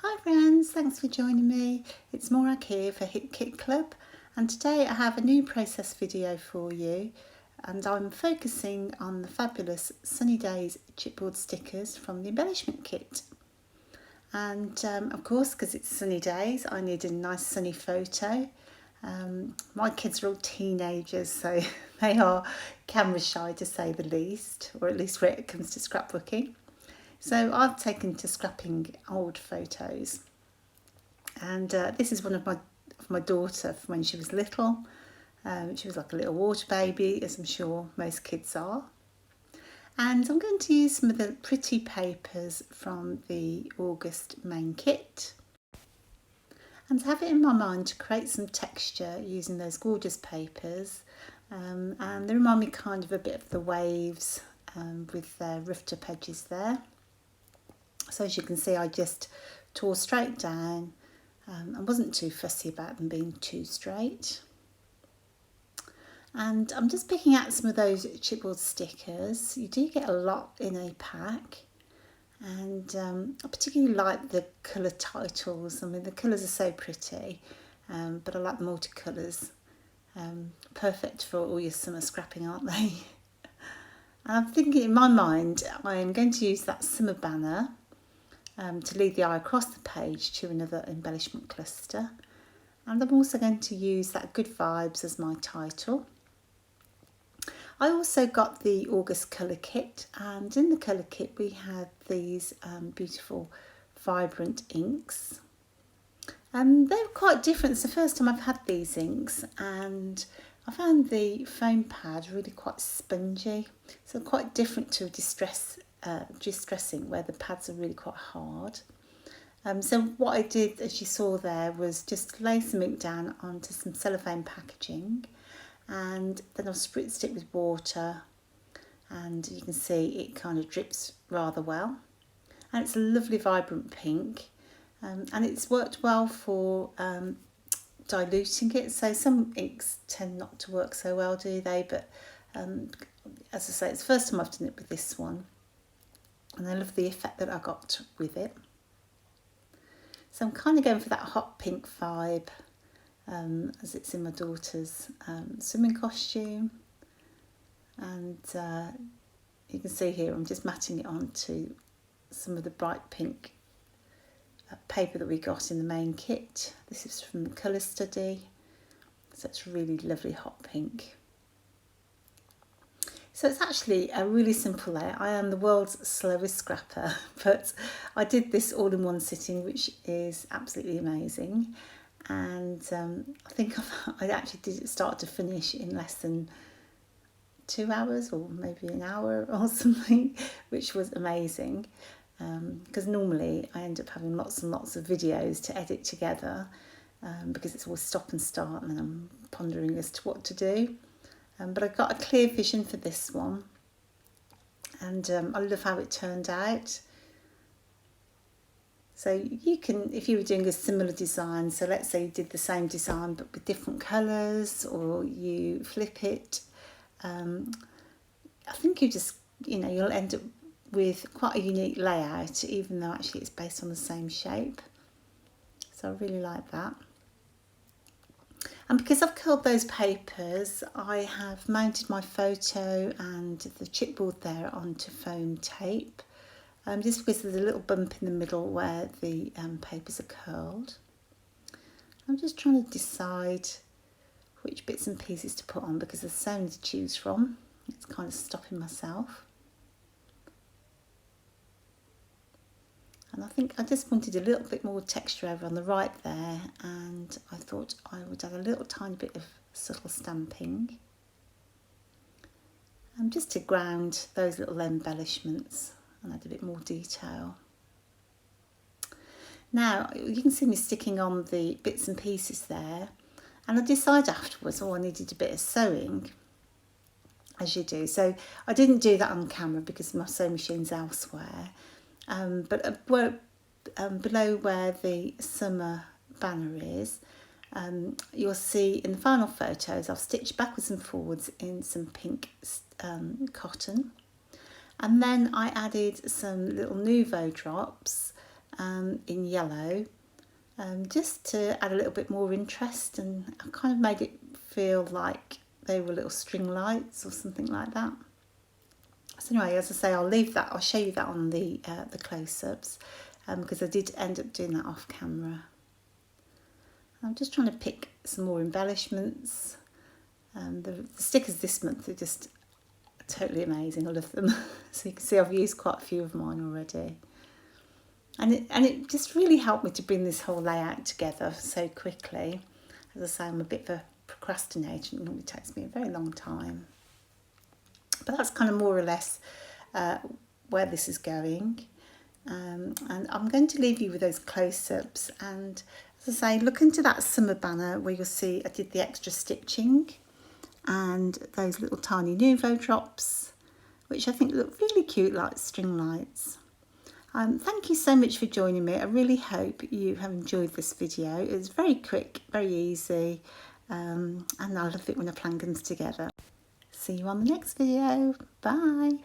Hi friends, thanks for joining me. It's Morag here for Hit Kit Club, and today I have a new process video for you, and I'm focusing on the fabulous Sunny Days chipboard stickers from the embellishment kit. And of course, because it's sunny days, I needed a nice sunny photo. My kids are all teenagers, so they are camera shy to say the least, or at least when it comes to scrapbooking. So I've taken to scrapping old photos, and this is one of my daughter from when she was little. She was like a little water baby, as I'm sure most kids are. And I'm going to use some of the pretty papers from the August main kit, and have it in my mind to create some texture using those gorgeous papers. And they remind me kind of a bit of the waves with their roughed up edges there. So as you can see, I just tore straight down. I wasn't too fussy about them being too straight. And I'm just picking out some of those chipboard stickers. You do get a lot in a pack. And I particularly like the colour titles. I mean, the colours are so pretty, but I like the multicolours. Perfect for all your summer scrapping, aren't they? And I'm thinking in my mind, I am going to use that summer banner to lead the eye across the page to another embellishment cluster. And I'm also going to use that Good Vibes as my title. I also got the August colour kit, and in the colour kit we had these beautiful vibrant inks. They're quite different. It's the first time I've had these inks, and I found the foam pad really quite spongy, so quite different to distressing where the pads are really quite hard. So what I did, as you saw there, was just lay some ink down onto some cellophane packaging, and then I've spritzed it with water, and you can see it kind of drips rather well, and it's a lovely vibrant pink, and it's worked well for diluting it. So some inks tend not to work so well, do they? But as I say, it's the first time I've done it with this one, and I love the effect that I got with it. So I'm kind of going for that hot pink vibe, as it's in my daughter's swimming costume. And you can see here I'm just matting it onto some of the bright pink paper that we got in the main kit. This is from the Colour Study, so it's really lovely hot pink. So it's actually a really simple layout. I am the world's slowest scrapper, but I did this all in one sitting, which is absolutely amazing. And I think I actually did it start to finish in less than 2 hours, or maybe an hour or something, which was amazing. Because normally I end up having lots and lots of videos to edit together, because it's always stop and start, and then I'm pondering as to what to do. But I got a clear vision for this one, and I love how it turned out. So you can, if you were doing a similar design, so let's say you did the same design but with different colours, or you flip it, I think you'll end up with quite a unique layout, even though actually it's based on the same shape. So I really like that. And because I've curled those papers, I have mounted my photo and the chipboard there onto foam tape, just because there's a little bump in the middle where the papers are curled. I'm just trying to decide which bits and pieces to put on, because there's so many to choose from. It's kind of stopping myself. And I think I just wanted a little bit more texture over on the right there, and I thought I would add a little tiny bit of subtle stamping, and just to ground those little embellishments and add a bit more detail. Now you can see me sticking on the bits and pieces there, and I decided afterwards, I needed a bit of sewing, as you do. So I didn't do that on camera because my sewing machine's elsewhere. But below where the summer banner is, you'll see in the final photos I've stitched backwards and forwards in some pink cotton, and then I added some little Nouveau drops in yellow, just to add a little bit more interest, and I kind of made it feel like they were little string lights or something like that. So anyway, as I say, I'll show you that on the close-ups, because I did end up doing that off camera. I'm just trying to pick some more embellishments. The stickers this month are just totally amazing. I love them. So you can see I've used quite a few of mine already. And it just really helped me to bring this whole layout together so quickly. As I say, I'm a bit of a procrastinator. It normally takes me a very long time. But that's kind of more or less where this is going. And I'm going to leave you with those close-ups. And as I say, look into that summer banner where you'll see I did the extra stitching and those little tiny Nouveau drops, which I think look really cute like string lights. Thank you so much for joining me. I really hope you have enjoyed this video. It was very quick, very easy, and I love it when a plan comes together. See you on the next video. Bye.